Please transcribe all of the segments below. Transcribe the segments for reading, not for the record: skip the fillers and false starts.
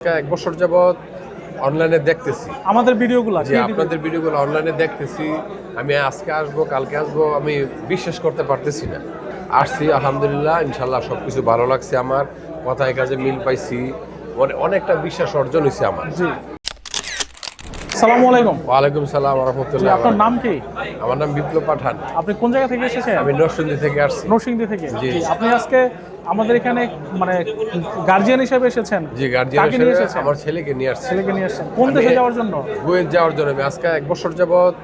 এক বছর যাবত অনলাইনে দেখতেছি আমাদের ভিডিওগুলো যে আপনাদের ভিডিওগুলো অনলাইনে দেখতেছি। আমি আজকে আসবো কালকে আসবো, আমি বিশ্বাস করতে পারতেছি না। আসছি আলহামদুলিল্লাহ, ইনশাল্লাহ সবকিছু ভালো লাগছে। আমার কথায় কাজে মিল পাইছি, অনেকটা বিশ্বাস অর্জন হয়েছে আমার। জি, আসসালামু আলাইকুম। ওয়ালাইকুম সালাম ওয়া জি, রাহমাতুল্লাহ। আপনার নাম কি? আমার নাম বিপ্লব পাঠান। আপনি কোন জায়গা থেকে এসেছেন? আমি নরসিংদী থেকে আসছি। নরসিংদী থেকে। জি। জি, আপনি আজকে আমাদের এখানে মানে গার্জিয়ান হিসেবে এসেছেন? জি, গার্জিয়ান কাকে নিয়ে হিসেবে এসেছেন? আমার ছেলেকে নিয়ে আসছি। ছেলেকে নিয়ে এসেছেন কোন দেশে যাওয়ার জন্য? কুয়েত যাওয়ার জন্য। আমি আজকে এক বছর যাবত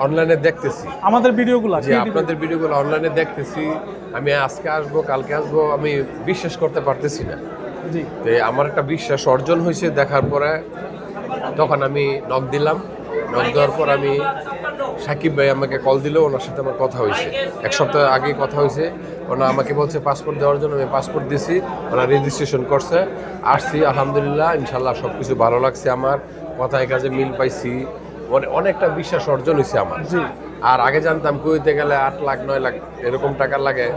অনলাইনে দেখতেছি আমাদের ভিডিওগুলো যে আপনাদের ভিডিওগুলো অনলাইনে দেখতেছি। আমি আজকে আসবো কালকে আসবো, আমি বিশ্বাস করতে পারতেছি না। জি, তো আমার একটা বিশ্বাস অর্জন হয়েছে দেখার পরে। তখন আমি নক দিলাম, নক দেওয়ার পর আমি সাকিব ভাই আমাকে কল দিল, ওনার সাথে আমার কথা হয়েছে। এক সপ্তাহ আগে কথা হয়েছে। ওনা আমাকে বলছে পাসপোর্ট দেওয়ার জন্য, আমি পাসপোর্ট দিয়েছি, ওরা রেজিস্ট্রেশন করছে। আসছি আলহামদুলিল্লাহ, ইনশাল্লাহ সব কিছু ভালো লাগছে। আমার কথায় কাজে মিল পাইছি, অনেকটা বিশ্বাস অর্জন হয়েছে আমার। জি। আর আগে জানতাম কুয়েতে গেলে 8 লাখ 9 লাখ এরকম টাকা লাগে।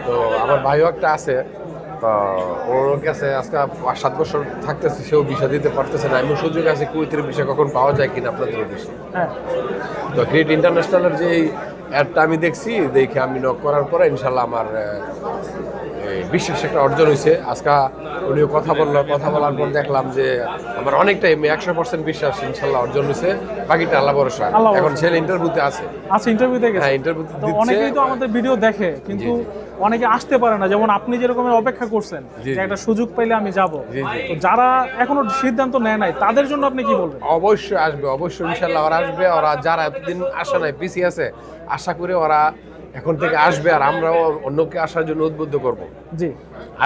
তো আমার ভাইও একটা আছে, তো ওর কাছে আজকে 5-7 বছর থাকতেছে, সেও ভিসা দিতে পারতেছে না। এমন সুযোগ আছে কুয়েতের ভিসা কখন পাওয়া যায় কিনা আপনাদের অফিসে। হ্যাঁ, তো গ্রেট ইন্টারন্যাশনালের যে অ্যাডটা আমি দেখছি, দেখে আমি নক করার পরে ইনশাল্লাহ আমার বিশ্বাস একটা অর্জন হয়েছে। আজকে উনিও কথা বলার পর দেখলাম যে আমার অনেকটাই 100% বিশ্বাস ইনশাল্লাহ অর্জন হয়েছে। বাকিটা আল্লাহ ভরসা। আল্লাহ এখন ভরসা। ছেলে ইন্টারভিউতে আছে। আচ্ছা, ইন্টারভিউতে গেছে। হ্যাঁ, ইন্টারভিউতে তো দিচ্ছে। অনেকেই তো আমাদের ভিডিও দেখে, কিন্তু অনেকে আসতে পারে না। যেমন আপনি যেরকম অপেক্ষা করছেন জি, যে জি। একটা সুযোগ পাইলে আমি যাব, জি, জি। তো যারা এখনো সিদ্ধান্ত নেয় নাই তাদের জন্য আপনি কি বলবেন? অবশ্যই আসবে, অবশ্যই ইনশাল্লাহ ওরা আসবে। ওরা যারা এতদিন আসে নাই, পিছিয়ে আছে, আশা করে ওরা এখন থেকে আসবে। আর আমরাও অন্যকে আসার জন্য উদ্বুদ্ধ করব। জি,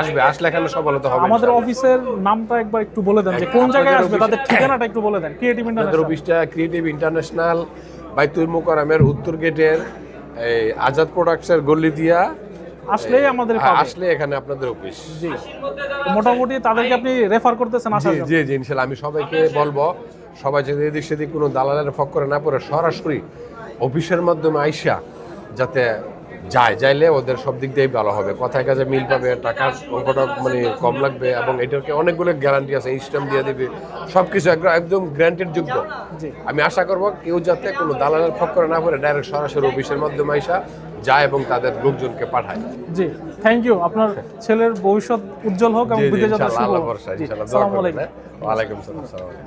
আসবে, আসলে এখানে সফলতা হবে আমাদের ইনশাল্লাহ। অফিসের নামটা একবার একটু বলে দেন যে কোন আপনাদের জায়গায় আসবে, অফিস- তাদের ঠিকানাটা একটু বলে দেন। ক্রিয়েটিভ আমাদের ইন্টারন্যাশনাল। অফিসটা ক্রিয়েটিভ ইন্টারন্যাশনাল, বাইতুল মোকাররমের উত্তর গেটের এই আজাদ প্রোডাক্টসের গল্লি দিয়া আসলেই আমাদের পাবে। আসলে এখানে আপনাদের অফিস। জি, তো মোটামুটি তাদেরকে আপনি রেফার করতেছেন জি আসার জন্য? জি জি, ইনশাল্লাহ আমি সবাইকে বলবো, সবাই যদি এদিক সেদিক কোনো দালালের ফক্করে না পড়ে সরাসরি অফিসের মাধ্যমে আইসা যাতে যাইলে ওদের সব দিক দিয়েই ভালো হবে। কথায় কাজে মিল পাবে, টাকার অঙ্কটা মানে কম লাগবে, এবং এটাকে অনেকগুলো গ্যারান্টি আছে, স্ট্যাম্প দিয়ে দিবে, সব কিছু একদম গ্যারান্টির যোগ্য। জি, আমি আশা করব কেউ যাতে কোনো দালালের ফক্করে না পড়ে ডাইরেক্ট সরাসরি অফিসের মাধ্যমে আইসা যায় এবং তাদের লোকজনকে পাঠায়। জি, থ্যাংক ইউ। আপনার ছেলের ভবিষ্যৎ উজ্জ্বল হোক এবং জি জি, বিদেশ যাত্রা ইনশাআল্লাহ, শুভ আল্লাহ হোক। ভরসা, জি, ইনশাআল্লাহ দোয়া আসসালামু করবেন। আলাইকুম। ওয়ালাইকুম আসসালাম।